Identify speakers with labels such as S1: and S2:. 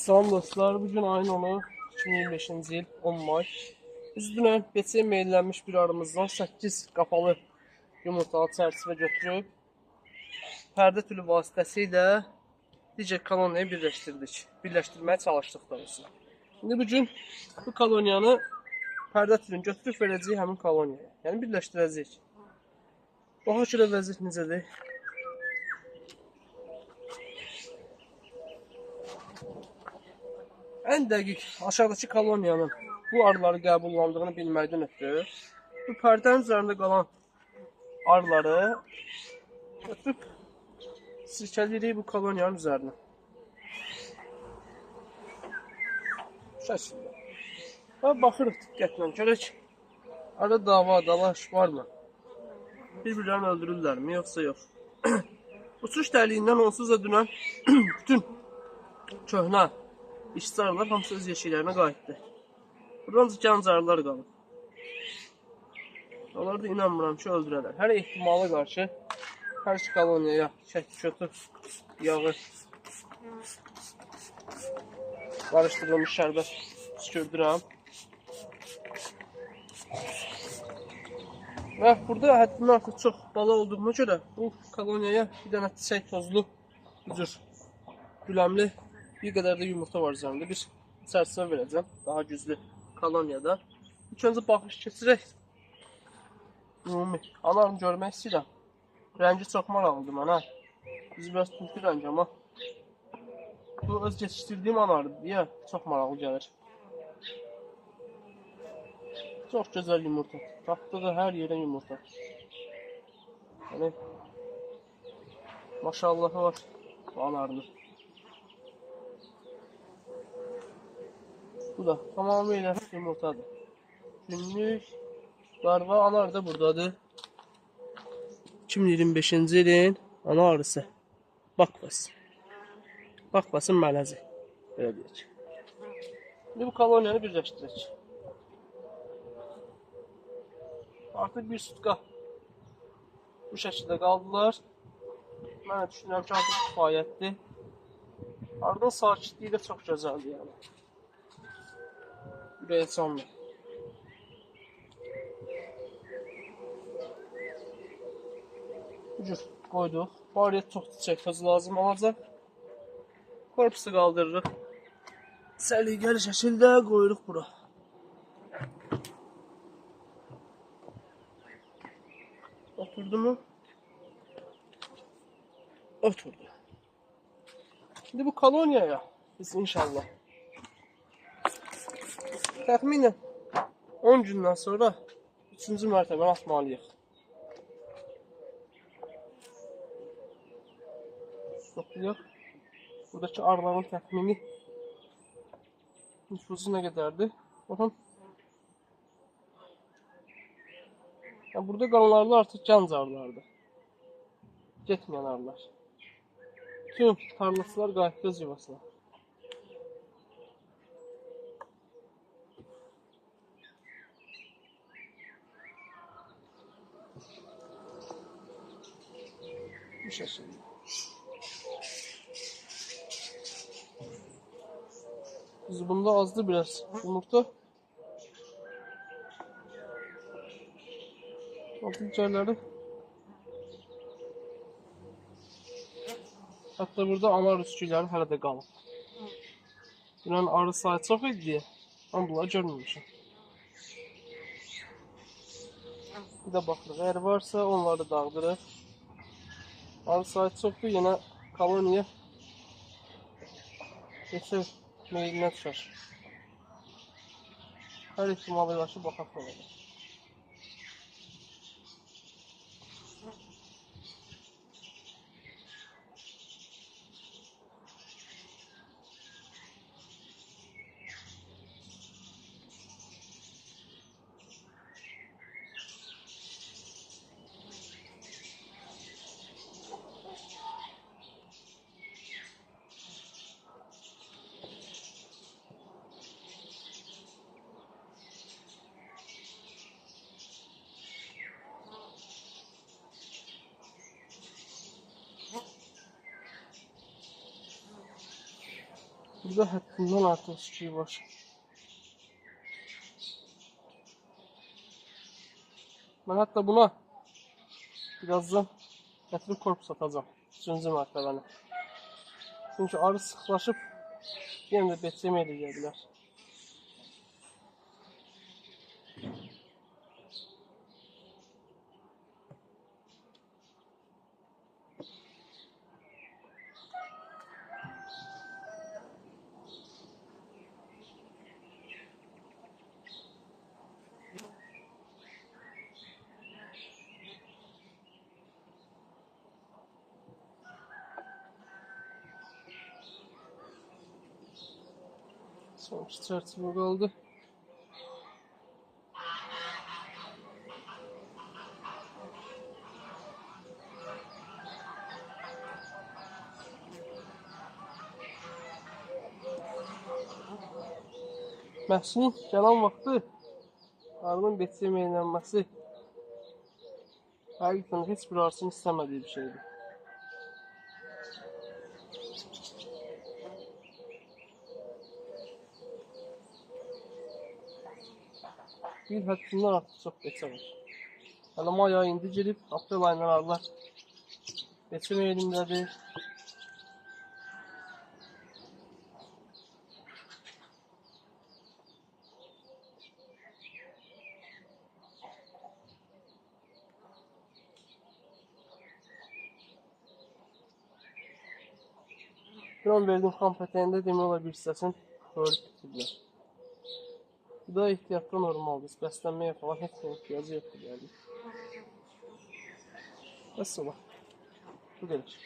S1: Salam dostlar, bugün ayın 10'u 2025-ci il 10 may. Biz dünən BC meyllənmiş bir arımızdan 8 qapalı yumurtalı çərçivə götürüb pərdə tülü vasitəsilə digər koloniyayı birləşdirməyə çalışdıq doğrusu. İndi bugün bu koloniyanı pərdə tülünü götürüb verəcəyik həmin koloniyaya, yəni birləşdirəcəyik. Baxaq görə vəziyyət necədir? Ən dəqiq aşağıdakı koloniyanın bu arıları qəbullandığını bilməkdən ötürü bu pərdənin üzərində qalan arıları götürüb sirkələyirik bu koloniyanın üzərinə. Bu şəkildə. Və baxırıq diqqətlə, görək arada dava, dalaş varmı? Bir-birlərini öldürürlərmi, yoxsa yox? Uçuş dəliyindən onsuz da dünən bütün köhnə işçi arılar hamısı öz yeşiklərinə qayıtdı. Buradan gənc arılar qalıb. Onlar da inanmıram ki, öldürərlər. Hər ehtimala qarşı hər iki koloniyaya kötü yağı qarışdırılmış şərbət püskürdürəm. Və burada həddindən artıq çox bala olduğuna görə bu koloniyaya bir dənə çiçək tozlu, güləmli bir qədər də yumurta var üzərində. Bir çərçivə verəcəm, daha güclü koloniyada. İlk öncə baxış keçirək. Ümumi anarını görmək istəyirəm. Rəngi çox maraqlıdır mənə. Bizi biraz tülkü rəngi, amma bu öz geçişdirdiyim anardır deyə çox maraqlı gəlir. Çox gözəl yumurta. Tapdığı hər yerə yumurta. Yəni, maşallahı var bu anarının. Bu da tamamilə yumurtadır. Günlük larva anar da buradadır. 2025-ci ilin ana arısı. Bakbas. Bakbasın mələzi. Belə deyək. İndi bu koloniyanı birləşdirək. Artıq bir sutka bu şəkildə qaldılar. Mən düşünürəm ki, artıq kifayətdir. Ardından sakitliyi də çox gözəldir yəni. Ürəyə canlı. Bu cür qoyduq. Bariyət çox çiçək tozu lazım olacaq. Korpusu qaldırırıq. Səliqəli şəkildə qoyuruq bura. Oturdu mu? Oturdu. Şimdi bu koloniyaya biz inşallah təxminən 10 gündən sonra 3-cü mərtəbəni atmalıyıq. Stoplayaq. Buradakı arıların təxmini nüfuzu nə qədərdir? Baxın. Yəni, burada qalanlarla artıq gənc arılardır. Getməyən arılar. Tüm tarlasılar qayıtdı öz yuvasına. Bu şəkildə. Biz bunda azdı biraz yumurta. Digərləri. Hətta burada anar üsküləri hələ də qalıb. Dünən arı sayı çox idi deyə, mən bunları görməmişəm. Bir də baxırıq, əgər varsa onları dağıdırıq. Arı sayı çoxdur, yenə koloniya neçə meylindən düşər. Hər ihtimala qarşı baxaq olacaq. Burada həddindən artıq şükür var. Mən hətta buna birazdan gətirib korpus atacağım. 3-cü mərtəbəni. Çünki arı sıxlaşıb yenə də BCM eləyə bilər. Son 2 çərçivə qaldı. Məhsulun gələn vaxtı arının BCM yenilənməsi həqiqətən heç bir arısının istəmədiyi bir şeydir. Bir həddindən artıq çox beçə var. Hələ may ayı indi girib, aprel ayından arılar beçə meyilindədir. Dron verdim xam pətəyində demək olar bir hissəsini bölüb bitirdiler. Bu da ehtiyatda normaldır. Bəslənməyə falan heç nə ehtiyacı yoxdur. Bəs ola. Bu qədər.